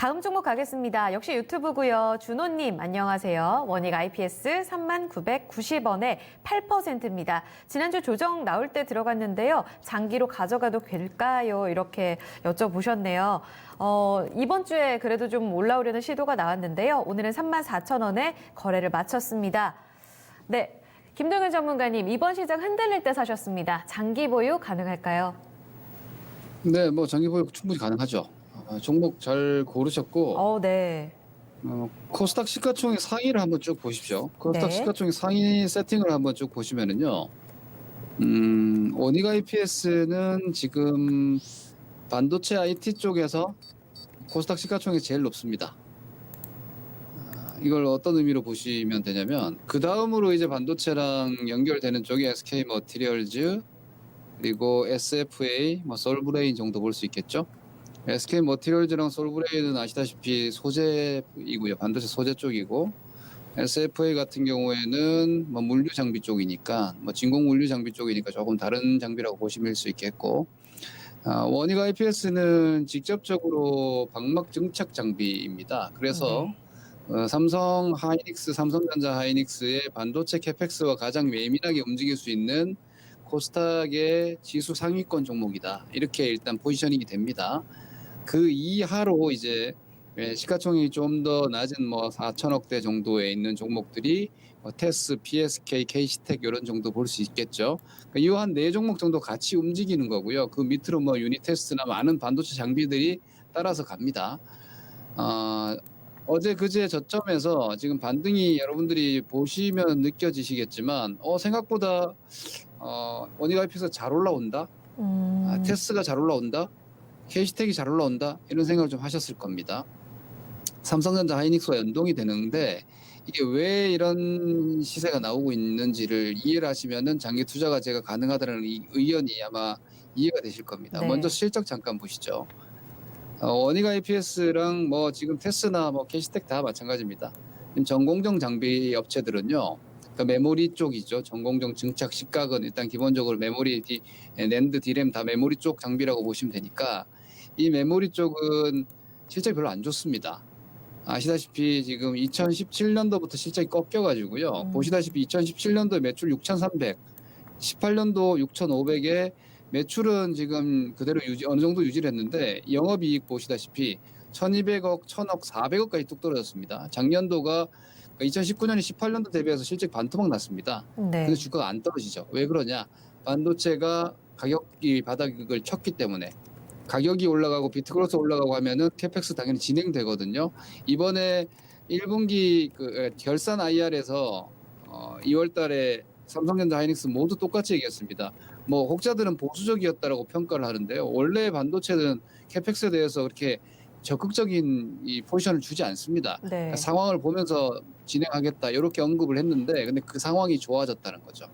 다음 종목 가겠습니다. 역시 유튜브고요. 준호님 안녕하세요. 원익 IPS 39,990원에 8%입니다. 지난주 조정 나올 때 들어갔는데요. 장기로 가져가도 될까요? 이렇게 여쭤보셨네요. 이번 주에 그래도 좀 올라오려는 시도가 나왔는데요. 오늘은 34,000원에 거래를 마쳤습니다. 네, 김동현 전문가님 이번 시장 흔들릴 때 사셨습니다. 장기 보유 가능할까요? 네, 뭐 장기 보유 충분히 가능하죠. 종목 잘 고르셨고, 네. 코스닥 시가총액 상위를 한번 쭉 보십시오. 코스닥 네. 시가총액 상위 세팅을 한번 쭉 보시면은요, 원익 IPS는 지금 반도체 IT 쪽에서 코스닥 시가총액이 제일 높습니다. 이걸 어떤 의미로 보시면 되냐면, 그 다음으로 이제 반도체랑 연결되는 쪽이 SK 머티리얼즈, 그리고 SFA, 솔브레인 정도 볼 수 있겠죠. SK 머티리얼즈랑 솔브레인은 아시다시피 소재이고요. 반도체 소재 쪽이고, SFA 같은 경우에는 물류 장비 쪽이니까, 진공 물류 장비 쪽이니까 조금 다른 장비라고 보시면 수 있겠고, 원익 IPS는 직접적으로 방막 증착 장비입니다. 그래서 삼성 하이닉스, 삼성전자 하이닉스의 반도체 캐펙스와 가장 예민하게 움직일 수 있는 코스닥의 지수 상위권 종목이다. 이렇게 일단 포지셔닝이 됩니다. 그 이하로 이제 시가총액이 좀 더 낮은 4천억대 정도에 있는 종목들이 테스, PSK, KC텍 이런 정도 볼 수 있겠죠. 이 한 네 종목 정도 같이 움직이는 거고요. 그 밑으로 유니테스트나 많은 반도체 장비들이 따라서 갑니다. 어제 그제 저점에서 지금 반등이 여러분들이 보시면 느껴지시겠지만 생각보다 원익 IPS가 잘 올라온다. 테스가 잘 올라온다. KC텍이 잘 올라온다. 이런 생각을 좀 하셨을 겁니다. 삼성전자 하이닉스와 연동이 되는데 이게 왜 이런 시세가 나오고 있는지를 이해를 하시면은 장기 투자가 제가 가능하다는 의견이 아마 이해가 되실 겁니다. 네. 먼저 실적 잠깐 보시죠. 원익 IPS랑 지금 테스나 KC텍 다 마찬가지입니다. 전공정 장비 업체들은요. 그러니까 메모리 쪽이죠. 전공정 증착 식각은 일단 기본적으로 메모리, 낸드, 디램 다 메모리 쪽 장비라고 보시면 되니까 이 메모리 쪽은 실적이 별로 안 좋습니다. 아시다시피 지금 2017년도부터 실적이 꺾여가지고요. 보시다시피 2017년도에 매출 6,300, 18년도 6,500에 매출은 지금 그대로 어느 정도 유지를 했는데 영업이익 보시다시피 1,200억, 1,000억, 400억까지 뚝 떨어졌습니다. 작년도가 2019년이 18년도 대비해서 실적 반토막 났습니다. 네. 근데 주가가 안 떨어지죠. 왜 그러냐? 반도체가 가격이 바닥을 쳤기 때문에. 가격이 올라가고 비트그로스 올라가고 하면은 캐펙스 당연히 진행되거든요. 이번에 1분기 결산 IR에서 2월 달에 삼성전자 하이닉스 모두 똑같이 얘기했습니다. 혹자들은 보수적이었다라고 평가를 하는데요. 원래 반도체는 캐펙스에 대해서 그렇게 적극적인 이 포지션을 주지 않습니다. 네. 그러니까 상황을 보면서 진행하겠다 이렇게 언급을 했는데 근데 그 상황이 좋아졌다는 거죠.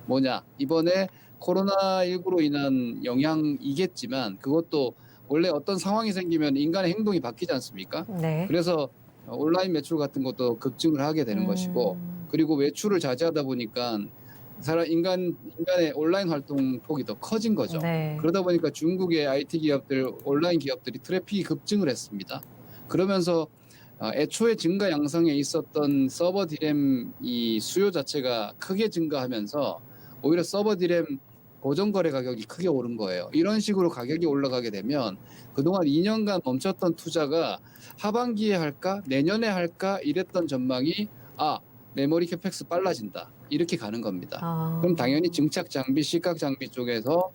뭐냐? 이번에 코로나19로 인한 영향이겠지만 그것도 원래 어떤 상황이 생기면 인간의 행동이 바뀌지 않습니까? 네. 그래서 온라인 매출 같은 것도 급증을 하게 되는 것이고 그리고 외출을 자제하다 보니까 인간의 온라인 활동 폭이 더 커진 거죠. 네. 그러다 보니까 중국의 IT 기업들, 온라인 기업들이 트래픽이 급증을 했습니다. 그러면서 애초에 증가 양상에 있었던 서버 디램 이 수요 자체가 크게 증가하면서 오히려 서버 디램 고정 거래 가격이 크게 오른 거예요. 이런 식으로 가격이 올라가게 되면 그동안 2년간 멈췄던 투자가 하반기에 할까 내년에 할까 이랬던 전망이 메모리 캐펙스 빨라진다 이렇게 가는 겁니다. 그럼 당연히 증착 장비, 시각 장비 쪽에서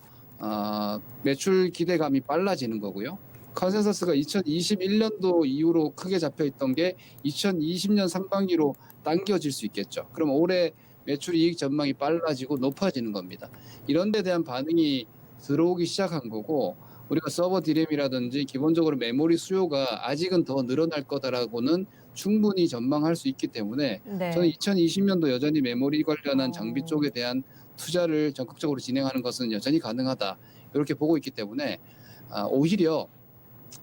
매출 기대감이 빨라지는 거고요. 컨센서스가 2021년도 이후로 크게 잡혀 있던 게 2020년 상반기로 당겨질 수 있겠죠. 그럼 올해 매출 이익 전망이 빨라지고 높아지는 겁니다. 이런 데 대한 반응이 들어오기 시작한 거고 우리가 서버 디램이라든지 기본적으로 메모리 수요가 아직은 더 늘어날 거다라고는 충분히 전망할 수 있기 때문에 네. 저는 2020년도 여전히 메모리 관련한 장비 쪽에 대한 투자를 적극적으로 진행하는 것은 여전히 가능하다. 이렇게 보고 있기 때문에 오히려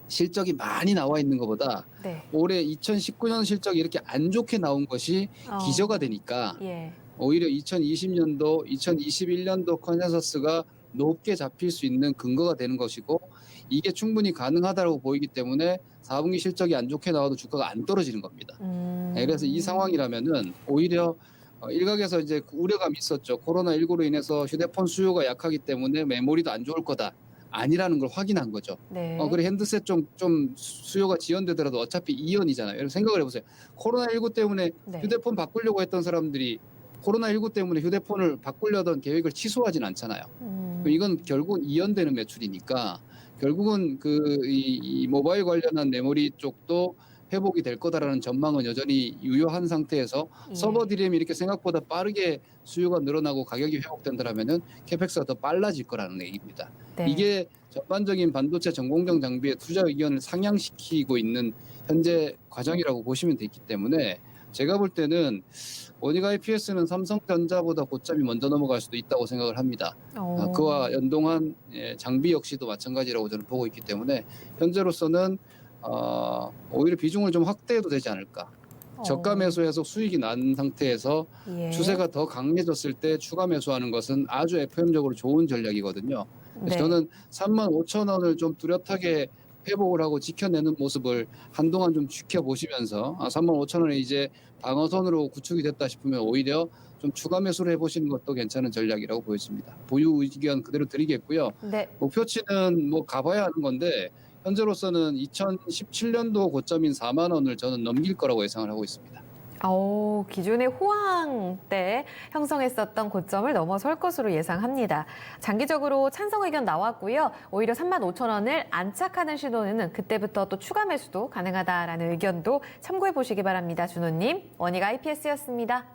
실적이 많이 나와 있는 것보다 네. 올해 2019년 실적이 이렇게 안 좋게 나온 것이 기저가 되니까 예. 오히려 2020년도, 2021년도 컨센서스가 높게 잡힐 수 있는 근거가 되는 것이고 이게 충분히 가능하다고 보이기 때문에 4분기 실적이 안 좋게 나와도 주가가 안 떨어지는 겁니다. 그래서 이 상황이라면은 오히려 일각에서 이제 우려감이 있었죠. 코로나19로 인해서 휴대폰 수요가 약하기 때문에 메모리도 안 좋을 거다. 아니라는 걸 확인한 거죠. 네. 그래 핸드셋 좀 수요가 지연되더라도 어차피 이연이잖아요. 여러분 생각을 해보세요. 코로나19 때문에 네. 휴대폰 바꾸려고 했던 사람들이 코로나19 때문에 휴대폰을 바꾸려던 계획을 취소하진 않잖아요. 이건 결국은 이연되는 매출이니까 결국은 이 모바일 관련한 메모리 쪽도 회복이 될 거다라는 전망은 여전히 유효한 상태에서 예. 서버 디램이 이렇게 생각보다 빠르게 수요가 늘어나고 가격이 회복된다라면은 캐펙스가 더 빨라질 거라는 얘기입니다. 네. 이게 전반적인 반도체 전공정 장비의 투자 의견을 상향시키고 있는 현재 과정이라고 보시면 되기 때문에 제가 볼 때는 원익 IPS는 삼성전자보다 고점이 먼저 넘어갈 수도 있다고 생각을 합니다. 그와 연동한 장비 역시도 마찬가지라고 저는 보고 있기 때문에 현재로서는 오히려 비중을 좀 확대해도 되지 않을까. 저가 매수해서 수익이 난 상태에서 예. 추세가 더 강해졌을 때 추가 매수하는 것은 아주 FM적으로 좋은 전략이거든요. 그래서 네. 저는 35,000원을 좀 뚜렷하게 회복을 하고 지켜내는 모습을 한동안 좀 지켜보시면서 35,000원에 이제 방어선으로 구축이 됐다 싶으면 오히려 좀 추가 매수를 해보시는 것도 괜찮은 전략이라고 보여집니다. 보유 의견 그대로 드리겠고요. 네. 목표치는 뭐 가봐야 하는 건데 현재로서는 2017년도 고점인 4만 원을 저는 넘길 거라고 예상을 하고 있습니다. 기존의 호황 때 형성했었던 고점을 넘어설 것으로 예상합니다. 장기적으로 찬성 의견 나왔고요. 오히려 35,000원을 안착하는 시도는 그때부터 또 추가 매수도 가능하다라는 의견도 참고해 보시기 바랍니다. 준호님, 원익 IPS였습니다.